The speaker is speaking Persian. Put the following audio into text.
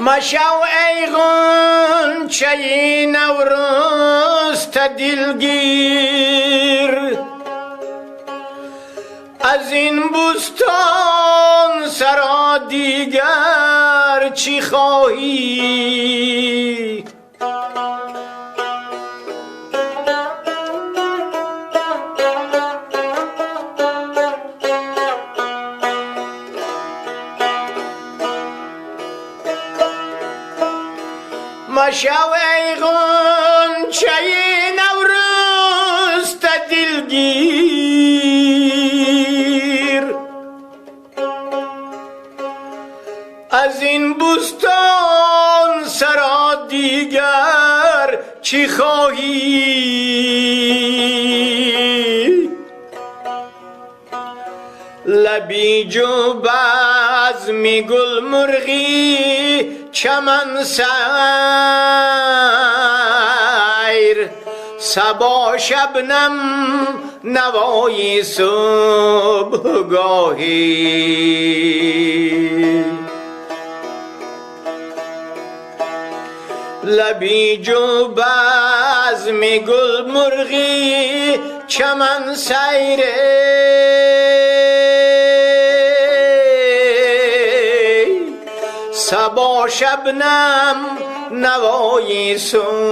مشو ای غنچۀ نورستہ دلگیر، از این بستان سرا دیگر چی خواهی؟ مشو ای غنچۀ نورستہ دلگیر، از این بستان سرا دیگر چی خواهی؟ لبی جو بزم گل مرغی چمن سیر، صبا شبنم نوای صبحگاهی. لبی جو بزم گل مرغی چمن سیره، صبا شبنم نوای صبحگاهی.